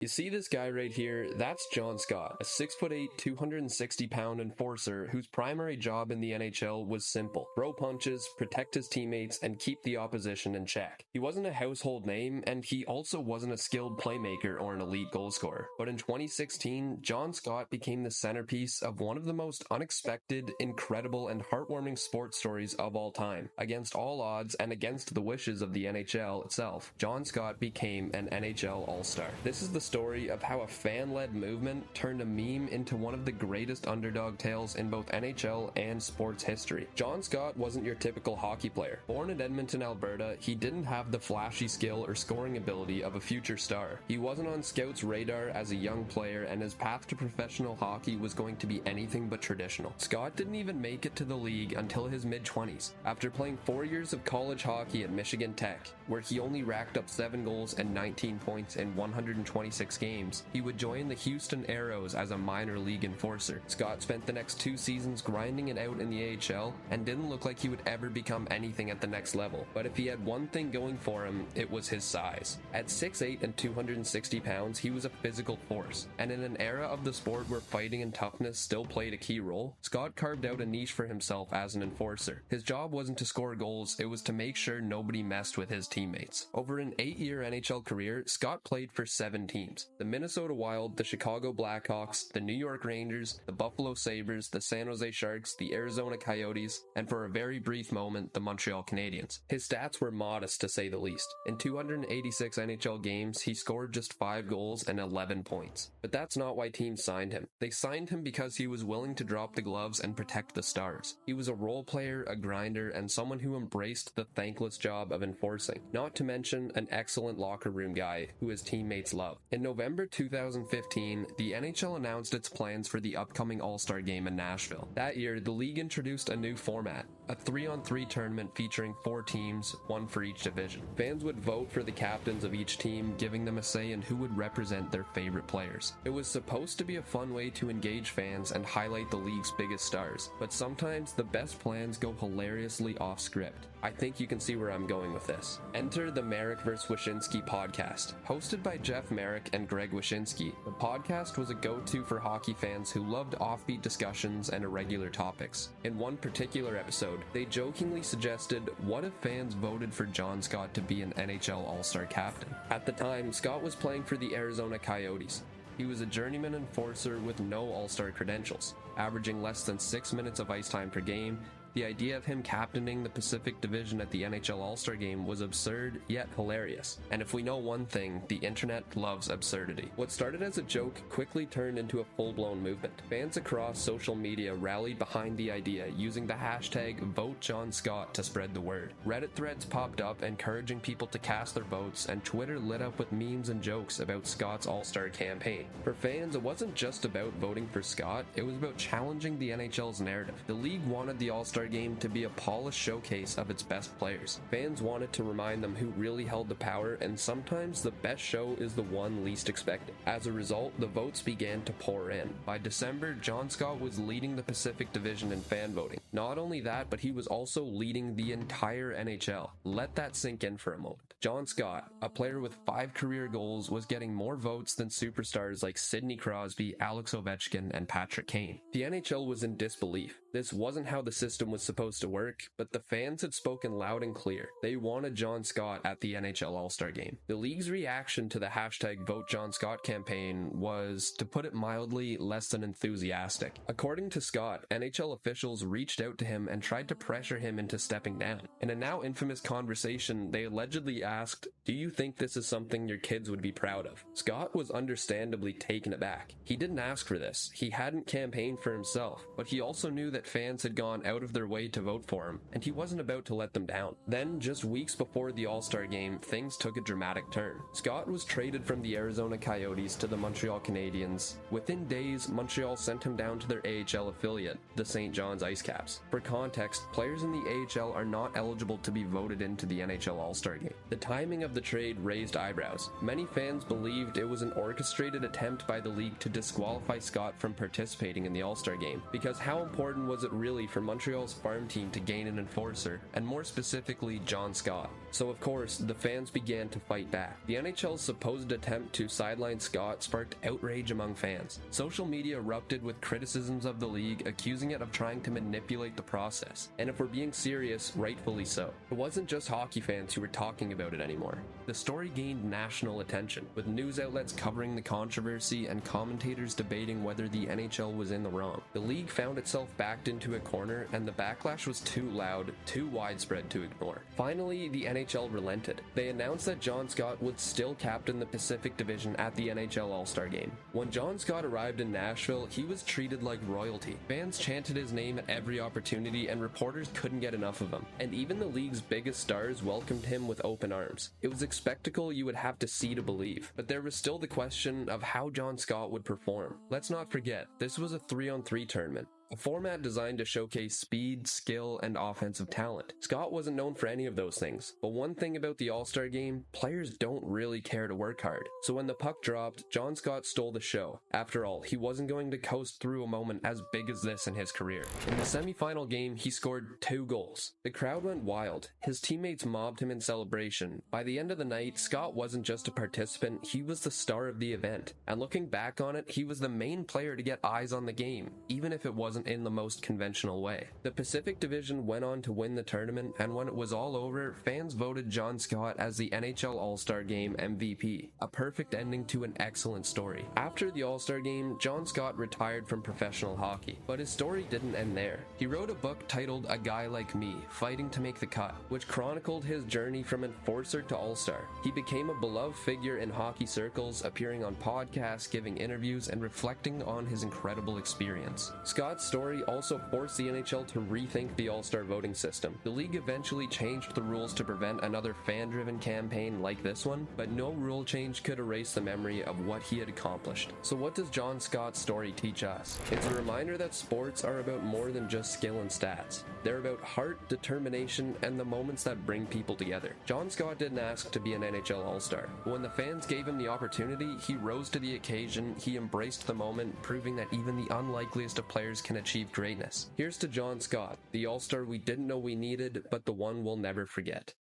You see this guy right here? That's John Scott, a 6'8", 260-pound enforcer whose primary job in the NHL was simple: throw punches, protect his teammates, and keep the opposition in check. He wasn't a household name, and he also wasn't a skilled playmaker or an elite goal scorer. But in 2016, John Scott became the centerpiece of one of the most unexpected, incredible, and heartwarming sports stories of all time. Against all odds and against the wishes of the NHL itself, John Scott became an NHL All-Star. This is the story of how a fan-led movement turned a meme into one of the greatest underdog tales in both NHL and sports history. John Scott wasn't your typical hockey player. Born in Edmonton, Alberta, he didn't have the flashy skill or scoring ability of a future star. He wasn't on scouts' radar as a young player, and his path to professional hockey was going to be anything but traditional. Scott didn't even make it to the league until his mid-20s, after playing 4 years of college hockey at Michigan Tech, where he only racked up 7 goals and 19 points in 126 games. He would join the Houston Aeros as a minor league enforcer. Scott spent the next 2 seasons grinding it out in the AHL and didn't look like he would ever become anything at the next level. But if he had one thing going for him, it was his size. At 6'8" and 260 pounds, he was a physical force. And in an era of the sport where fighting and toughness still played a key role, Scott carved out a niche for himself as an enforcer. His job wasn't to score goals, it was to make sure nobody messed with his teammates. Over an 8-year NHL career, Scott played for 7 teams: the Minnesota Wild, the Chicago Blackhawks, the New York Rangers, the Buffalo Sabres, the San Jose Sharks, the Arizona Coyotes, and for a very brief moment, the Montreal Canadiens. His stats were modest to say the least. In 286 NHL games, he scored just 5 goals and 11 points. But that's not why teams signed him. They signed him because he was willing to drop the gloves and protect the stars. He was a role player, a grinder, and someone who embraced the thankless job of enforcing. Not to mention an excellent locker room guy who his teammates love. In November 2015, the NHL announced its plans for the upcoming All-Star Game in Nashville. That year, the league introduced a new format, a 3-on-3 tournament featuring 4 teams, 1 for each division. Fans would vote for the captains of each team, giving them a say in who would represent their favorite players. It was supposed to be a fun way to engage fans and highlight the league's biggest stars, but sometimes the best plans go hilariously off script. I think you can see where I'm going with this. Enter the Marek vs. Wyshynski podcast. Hosted by Jeff Marek and Greg Wyshynski, the podcast was a go-to for hockey fans who loved offbeat discussions and irregular topics. In one particular episode, they jokingly suggested, what if fans voted for John Scott to be an NHL All-Star captain? At the time, Scott was playing for the Arizona Coyotes. He was a journeyman enforcer with no All-Star credentials, averaging less than 6 minutes of ice time per game. The idea of him captaining the Pacific Division at the NHL All-Star Game was absurd, yet hilarious. And if we know one thing, the internet loves absurdity. What started as a joke quickly turned into a full-blown movement. Fans across social media rallied behind the idea, using the hashtag #VoteJohnScott to spread the word. Reddit threads popped up encouraging people to cast their votes, and Twitter lit up with memes and jokes about Scott's All-Star campaign. For fans, it wasn't just about voting for Scott, it was about challenging the NHL's narrative. The league wanted the All-Star Game to be a polished showcase of its best players. Fans wanted to remind them who really held the power, and sometimes the best show is the one least expected. As a result, the votes began to pour in. By December, John Scott was leading the Pacific Division in fan voting. Not only that, but he was also leading the entire NHL. Let that sink in for a moment. John Scott, a player with 5 career goals, was getting more votes than superstars like Sidney Crosby, Alex Ovechkin, and Patrick Kane. The NHL was in disbelief. This wasn't how the system was supposed to work, but the fans had spoken loud and clear. They wanted John Scott at the NHL All-Star Game. The league's reaction to the hashtag #VoteJohnScott campaign was, to put it mildly, less than enthusiastic. According to Scott, NHL officials reached out to him and tried to pressure him into stepping down. In a now infamous conversation, they allegedly asked, "Do you think this is something your kids would be proud of?" Scott was understandably taken aback. He didn't ask for this. He hadn't campaigned for himself, but he also knew that fans had gone out of their way to vote for him, and he wasn't about to let them down. Then, just weeks before the All-Star Game, things took a dramatic turn. Scott was traded from the Arizona Coyotes to the Montreal Canadiens. Within days, Montreal sent him down to their AHL affiliate, the St. John's IceCaps. For context, players in the AHL are not eligible to be voted into the NHL All-Star Game. The timing of the the trade raised eyebrows. Many fans believed it was an orchestrated attempt by the league to disqualify Scott from participating in the All-Star game, because how important was it really for Montreal's farm team to gain an enforcer, and more specifically John Scott? So of course, the fans began to fight back. The NHL's supposed attempt to sideline Scott sparked outrage among fans. Social media erupted with criticisms of the league, accusing it of trying to manipulate the process. And if we're being serious, rightfully so. It wasn't just hockey fans who were talking about it anymore. The story gained national attention, with news outlets covering the controversy and commentators debating whether the NHL was in the wrong. The league found itself backed into a corner, and the backlash was too loud, too widespread to ignore. Finally, the NHL relented. They announced that John Scott would still captain the Pacific Division at the NHL All-Star Game. When John Scott arrived in Nashville, he was treated like royalty. Fans chanted his name at every opportunity, and reporters couldn't get enough of him. And even the league's biggest stars welcomed him with open arms. It was a spectacle you would have to see to believe. But there was still the question of how John Scott would perform. Let's not forget, this was a 3-on-3 tournament. A format designed to showcase speed, skill, and offensive talent. Scott wasn't known for any of those things, but one thing about the All-Star game, players don't really care to work hard. So when the puck dropped, John Scott stole the show. After all, he wasn't going to coast through a moment as big as this in his career. In the semifinal game, he scored 2 goals. The crowd went wild. His teammates mobbed him in celebration. By the end of the night, Scott wasn't just a participant, he was the star of the event. And looking back on it, he was the main player to get eyes on the game, even if it wasn't in the most conventional way. The Pacific Division went on to win the tournament, and when it was all over, fans voted John Scott as the NHL All-Star Game MVP, a perfect ending to an excellent story. After the All-Star Game, John Scott retired from professional hockey, but his story didn't end there. He wrote a book titled A Guy Like Me, Fighting to Make the Cut, which chronicled his journey from enforcer to All-Star. He became a beloved figure in hockey circles, appearing on podcasts, giving interviews, and reflecting on his incredible experience. Scott's story also forced the NHL to rethink the All-Star voting system. The league eventually changed the rules to prevent another fan-driven campaign like this one, but no rule change could erase the memory of what he had accomplished. So what does John Scott's story teach us? It's a reminder that sports are about more than just skill and stats. They're about heart, determination, and the moments that bring people together. John Scott didn't ask to be an NHL All-Star, but when the fans gave him the opportunity, he rose to the occasion, he embraced the moment, proving that even the unlikeliest of players can achieve greatness. Here's to John Scott, the All-Star we didn't know we needed, but the one we'll never forget.